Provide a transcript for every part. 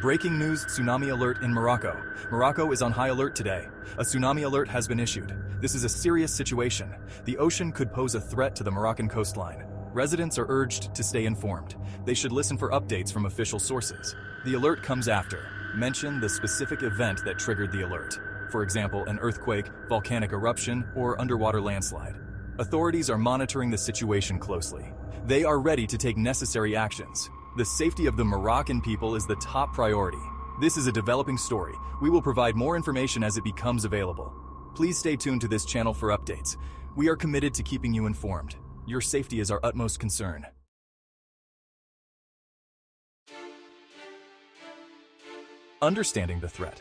Breaking news: tsunami alert in Morocco. Morocco is on high alert today. A tsunami alert has been issued. This is a serious situation. The ocean could pose a threat to the Moroccan coastline. Residents are urged to stay informed. They should listen for updates from official sources. The alert comes after. Mention the specific event that triggered the alert. For example, an earthquake, volcanic eruption, or underwater landslide. Authorities are monitoring the situation closely. They are ready to take necessary actions. The safety of the Moroccan people is the top priority. This is a developing story. We will provide more information as it becomes available. Please stay tuned to this channel for updates. We are committed to keeping you informed. Your safety is our utmost concern. Understanding the threat.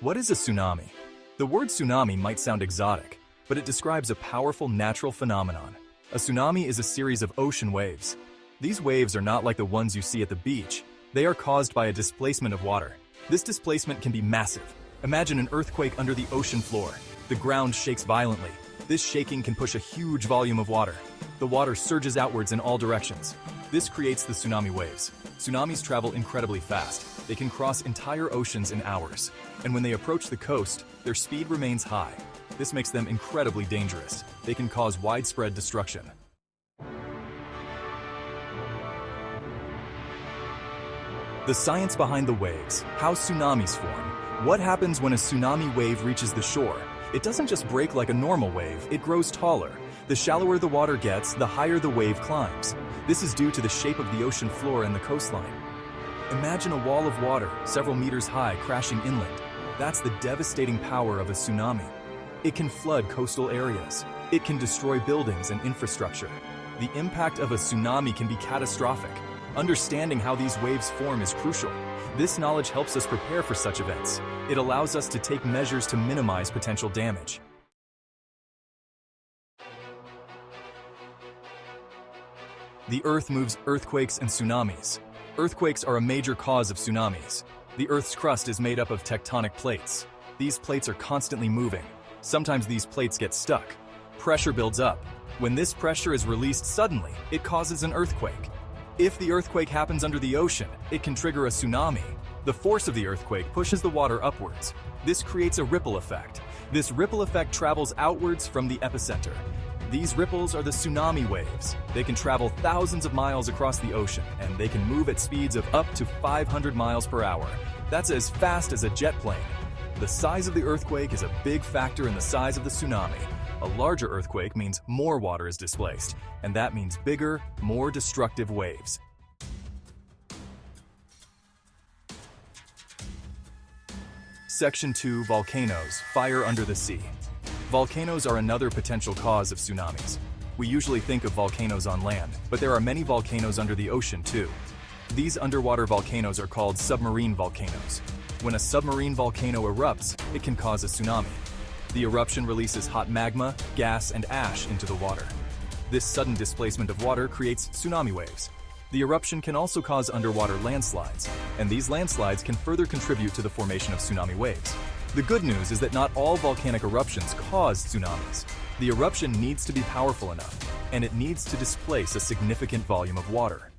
What is a tsunami? The word tsunami might sound exotic, but it describes a powerful natural phenomenon. A tsunami is a series of ocean waves. These waves are not like the ones you see at the beach. They are caused by a displacement of water. This displacement can be massive. Imagine an earthquake under the ocean floor. The ground shakes violently. This shaking can push a huge volume of water. The water surges outwards in all directions. This creates the tsunami waves. Tsunamis travel incredibly fast. They can cross entire oceans in hours. And when they approach the coast, their speed remains high. This makes them incredibly dangerous. They can cause widespread destruction. The science behind the waves. How tsunamis form. What happens when a tsunami wave reaches the shore? It doesn't just break like a normal wave, it grows taller. The shallower the water gets, the higher the wave climbs. This is due to the shape of the ocean floor and the coastline. Imagine a wall of water, several meters high, crashing inland. That's the devastating power of a tsunami. It can flood coastal areas. It can destroy buildings and infrastructure. The impact of a tsunami can be catastrophic. Understanding how these waves form is crucial. This knowledge helps us prepare for such events. It allows us to take measures to minimize potential damage. The Earth moves earthquakes and tsunamis. Earthquakes are a major cause of tsunamis. The Earth's crust is made up of tectonic plates. These plates are constantly moving. Sometimes these plates get stuck. Pressure builds up. When this pressure is released suddenly, it causes an earthquake. If the earthquake happens under the ocean, it can trigger a tsunami. The force of the earthquake pushes the water upwards. This creates a ripple effect. This ripple effect travels outwards from the epicenter. These ripples are the tsunami waves. They can travel thousands of miles across the ocean, and they can move at speeds of up to 500 miles per hour. That's as fast as a jet plane. The size of the earthquake is a big factor in the size of the tsunami. A larger earthquake means more water is displaced, and that means bigger, more destructive waves. Section 2. Volcanoes. Fire under the sea. Volcanoes are another potential cause of tsunamis. We usually think of volcanoes on land, but there are many volcanoes under the ocean too. These underwater volcanoes are called submarine volcanoes. When a submarine volcano erupts, it can cause a tsunami. The eruption releases hot magma, gas, and ash into the water. This sudden displacement of water creates tsunami waves. The eruption can also cause underwater landslides, and these landslides can further contribute to the formation of tsunami waves. The good news is that not all volcanic eruptions cause tsunamis. The eruption needs to be powerful enough, and it needs to displace a significant volume of water.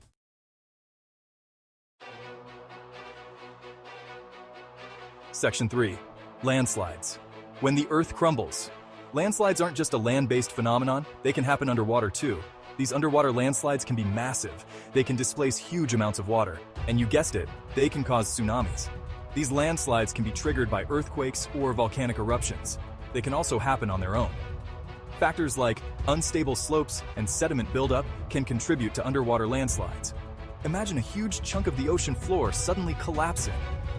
Section 3. Landslides. When the Earth crumbles. Landslides aren't just a land-based phenomenon, they can happen underwater too. These underwater landslides can be massive. They can displace huge amounts of water. And you guessed it, they can cause tsunamis. These landslides can be triggered by earthquakes or volcanic eruptions. They can also happen on their own. Factors like unstable slopes and sediment buildup can contribute to underwater landslides. Imagine a huge chunk of the ocean floor suddenly collapsing.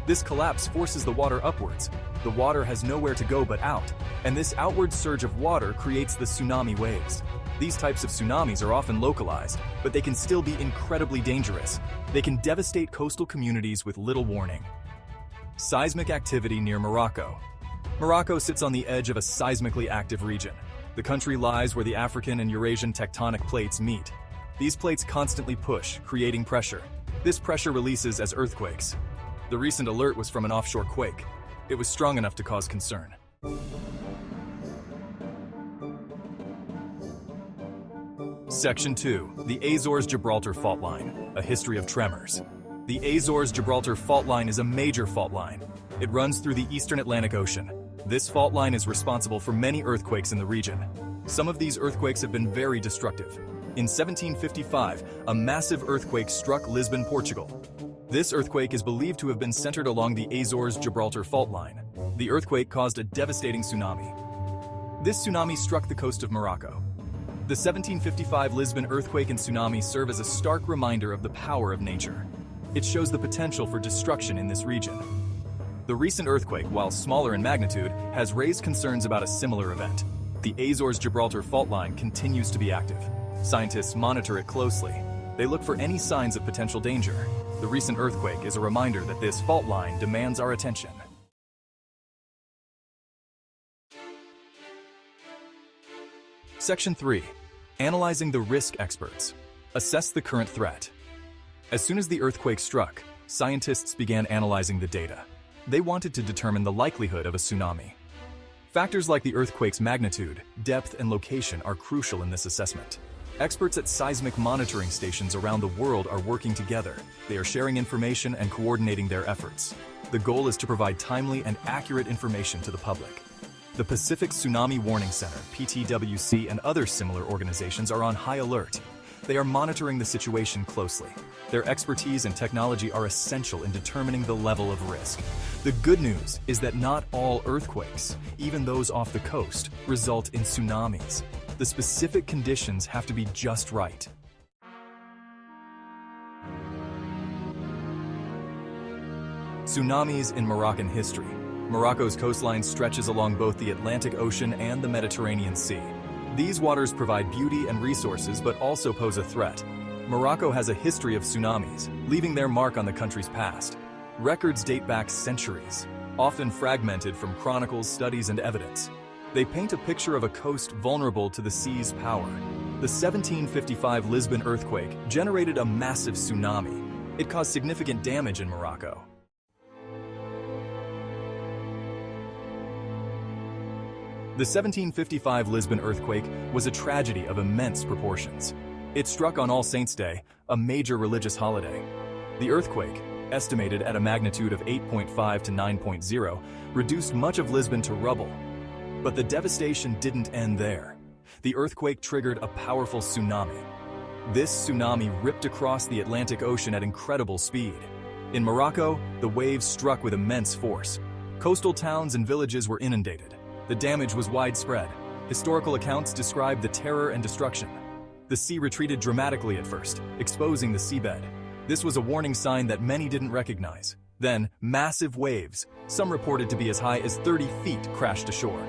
This collapse forces the water upwards. The water has nowhere to go but out, and this outward surge of water creates the tsunami waves. These types of tsunamis are often localized, but they can still be incredibly dangerous. They can devastate coastal communities with little warning. Seismic activity near Morocco. Morocco sits on the edge of a seismically active region. The country lies where the African and Eurasian tectonic plates meet. These plates constantly push, creating pressure. This pressure releases as earthquakes. The recent alert was from an offshore quake. It was strong enough to cause concern. Section 2. The Azores-Gibraltar Fault Line. A History of Tremors. The Azores-Gibraltar fault line is a major fault line. It runs through the eastern Atlantic Ocean. This fault line is responsible for many earthquakes in the region. Some of these earthquakes have been very destructive. In 1755, a massive earthquake struck Lisbon, Portugal. This earthquake is believed to have been centered along the Azores-Gibraltar fault line. The earthquake caused a devastating tsunami. This tsunami struck the coast of Morocco. The 1755 Lisbon earthquake and tsunami serve as a stark reminder of the power of nature. It shows the potential for destruction in this region. The recent earthquake, while smaller in magnitude, has raised concerns about a similar event. The Azores-Gibraltar fault line continues to be active. Scientists monitor it closely. They look for any signs of potential danger. The recent earthquake is a reminder that this fault line demands our attention. Section 3. Analyzing the risk experts. Assess the current threat. As soon as the earthquake struck, scientists began analyzing the data. They wanted to determine the likelihood of a tsunami. Factors like the earthquake's magnitude, depth, and location are crucial in this assessment. Experts at seismic monitoring stations around the world are working together. They are sharing information and coordinating their efforts. The goal is to provide timely and accurate information to the public. The Pacific Tsunami Warning Center, PTWC, and other similar organizations are on high alert. They are monitoring the situation closely. Their expertise and technology are essential in determining the level of risk. The good news is that not all earthquakes, even those off the coast, result in tsunamis. The specific conditions have to be just right. Tsunamis in Moroccan history. Morocco's coastline stretches along both the Atlantic Ocean and the Mediterranean Sea. These waters provide beauty and resources, but also pose a threat. Morocco has a history of tsunamis, leaving their mark on the country's past. Records date back centuries, often fragmented from chronicles, studies, and evidence. They paint a picture of a coast vulnerable to the sea's power. The 1755 Lisbon earthquake generated a massive tsunami. It caused significant damage in Morocco. The 1755 Lisbon earthquake was a tragedy of immense proportions. It struck on All Saints' Day, a major religious holiday. The earthquake, estimated at a magnitude of 8.5 to 9.0, reduced much of Lisbon to rubble. But the devastation didn't end there. The earthquake triggered a powerful tsunami. This tsunami ripped across the Atlantic Ocean at incredible speed. In Morocco, the waves struck with immense force. Coastal towns and villages were inundated. The damage was widespread. Historical accounts describe the terror and destruction. The sea retreated dramatically at first, exposing the seabed. This was a warning sign that many didn't recognize. Then, massive waves, some reported to be as high as 30 feet, crashed ashore.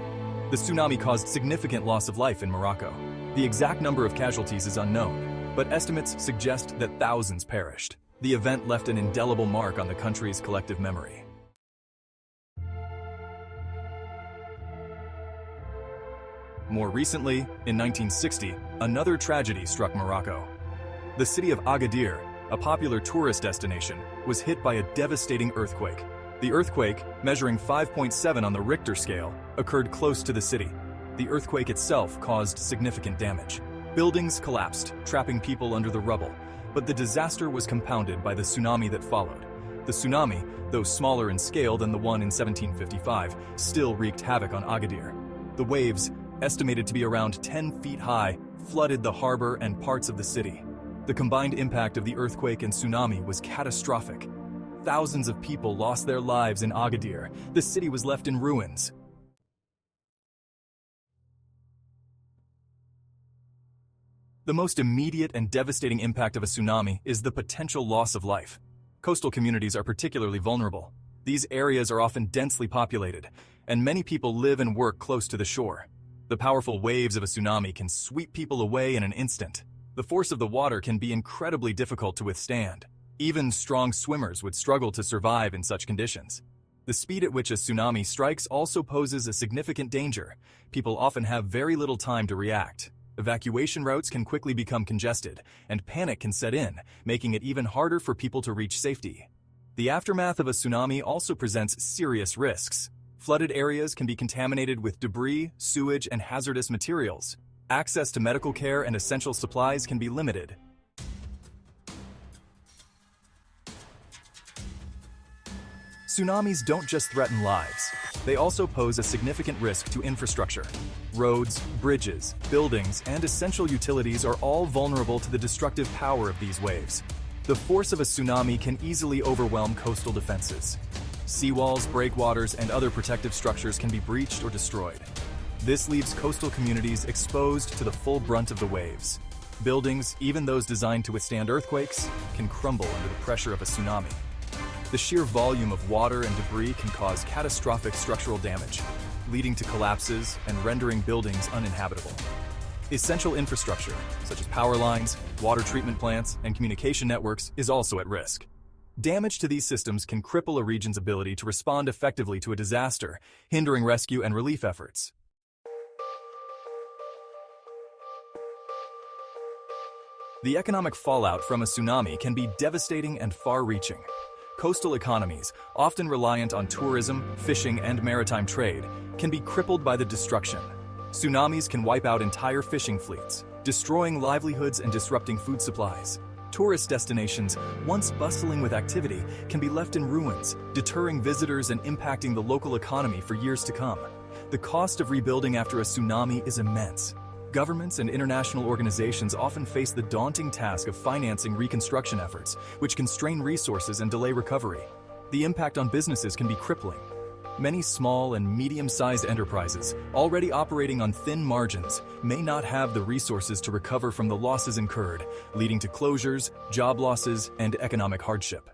The tsunami caused significant loss of life in Morocco. The exact number of casualties is unknown, but estimates suggest that thousands perished. The event left an indelible mark on the country's collective memory. More recently, in 1960, another tragedy struck Morocco. The city of Agadir, a popular tourist destination, was hit by a devastating earthquake. The earthquake, measuring 5.7 on the Richter scale, occurred close to the city. The earthquake itself caused significant damage. Buildings collapsed, trapping people under the rubble, but the disaster was compounded by the tsunami that followed. The tsunami, though smaller in scale than the one in 1755, still wreaked havoc on Agadir. The waves, estimated to be around 10 feet high, flooded the harbor and parts of the city. The combined impact of the earthquake and tsunami was catastrophic. Thousands of people lost their lives in Agadir. The city was left in ruins. The most immediate and devastating impact of a tsunami is the potential loss of life. Coastal communities are particularly vulnerable. These areas are often densely populated, and many people live and work close to the shore. The powerful waves of a tsunami can sweep people away in an instant. The force of the water can be incredibly difficult to withstand. Even strong swimmers would struggle to survive in such conditions. The speed at which a tsunami strikes also poses a significant danger. People often have very little time to react. Evacuation routes can quickly become congested, and panic can set in, making it even harder for people to reach safety. The aftermath of a tsunami also presents serious risks. Flooded areas can be contaminated with debris, sewage, and hazardous materials. Access to medical care and essential supplies can be limited. Tsunamis don't just threaten lives. They also pose a significant risk to infrastructure. Roads, bridges, buildings, and essential utilities are all vulnerable to the destructive power of these waves. The force of a tsunami can easily overwhelm coastal defenses. Seawalls, breakwaters, and other protective structures can be breached or destroyed. This leaves coastal communities exposed to the full brunt of the waves. Buildings, even those designed to withstand earthquakes, can crumble under the pressure of a tsunami. The sheer volume of water and debris can cause catastrophic structural damage, leading to collapses and rendering buildings uninhabitable. Essential infrastructure, such as power lines, water treatment plants, and communication networks, is also at risk. Damage to these systems can cripple a region's ability to respond effectively to a disaster, hindering rescue and relief efforts. The economic fallout from a tsunami can be devastating and far-reaching. Coastal economies, often reliant on tourism, fishing, and maritime trade, can be crippled by the destruction. Tsunamis can wipe out entire fishing fleets, destroying livelihoods and disrupting food supplies. Tourist destinations, once bustling with activity, can be left in ruins, deterring visitors and impacting the local economy for years to come. The cost of rebuilding after a tsunami is immense. Governments and international organizations often face the daunting task of financing reconstruction efforts, which can strain resources and delay recovery. The impact on businesses can be crippling. Many small and medium-sized enterprises, already operating on thin margins, may not have the resources to recover from the losses incurred, leading to closures, job losses, and economic hardship.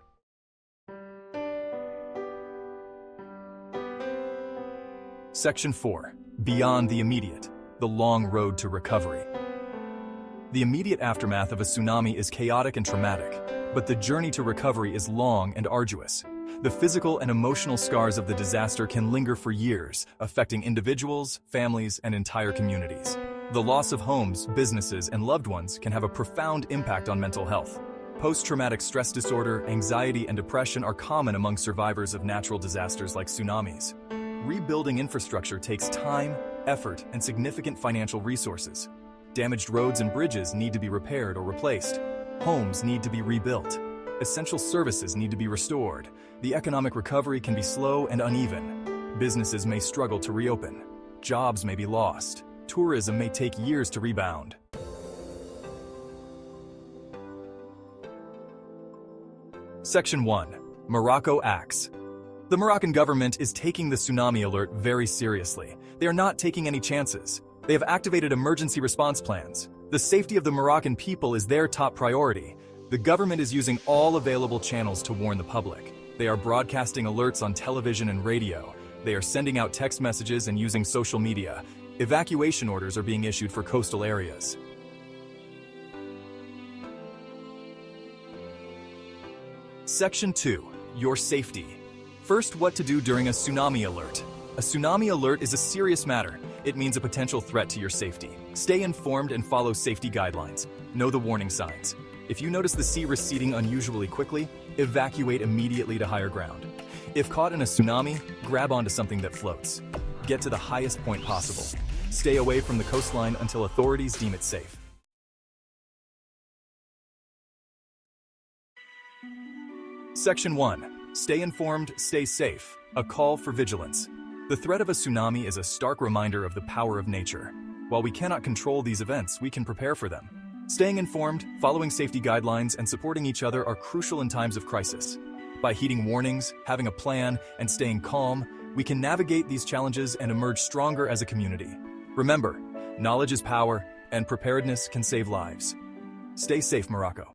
Section 4. Beyond the immediate. The long road to recovery. The immediate aftermath of a tsunami is chaotic and traumatic, but the journey to recovery is long and arduous. The physical and emotional scars of the disaster can linger for years, affecting individuals, families, and entire communities. The loss of homes, businesses, and loved ones can have a profound impact on mental health. Post-traumatic stress disorder, anxiety, and depression are common among survivors of natural disasters like tsunamis. Rebuilding infrastructure takes time, effort, and significant financial resources. Damaged roads and bridges need to be repaired or replaced. Homes need to be rebuilt. Essential services need to be restored. The economic recovery can be slow and uneven. Businesses may struggle to reopen. Jobs may be lost. Tourism may take years to rebound. Section 1. Morocco acts. The Moroccan government is taking the tsunami alert very seriously. They are not taking any chances. They have activated emergency response plans. The safety of the Moroccan people is their top priority. The government is using all available channels to warn the public. They are broadcasting alerts on television and radio. They are sending out text messages and using social media. Evacuation orders are being issued for coastal areas. Section 2. Your safety. First, what to do during a tsunami alert. A tsunami alert is a serious matter. It means a potential threat to your safety. Stay informed and follow safety guidelines. Know the warning signs. If you notice the sea receding unusually quickly, evacuate immediately to higher ground. If caught in a tsunami, grab onto something that floats. Get to the highest point possible. Stay away from the coastline until authorities deem it safe. Section 1. Stay informed, stay safe. A call for vigilance. The threat of a tsunami is a stark reminder of the power of nature. While we cannot control these events, we can prepare for them. Staying informed, following safety guidelines, and supporting each other are crucial in times of crisis. By heeding warnings, having a plan, and staying calm, we can navigate these challenges and emerge stronger as a community. Remember, knowledge is power, and preparedness can save lives. Stay safe, Morocco.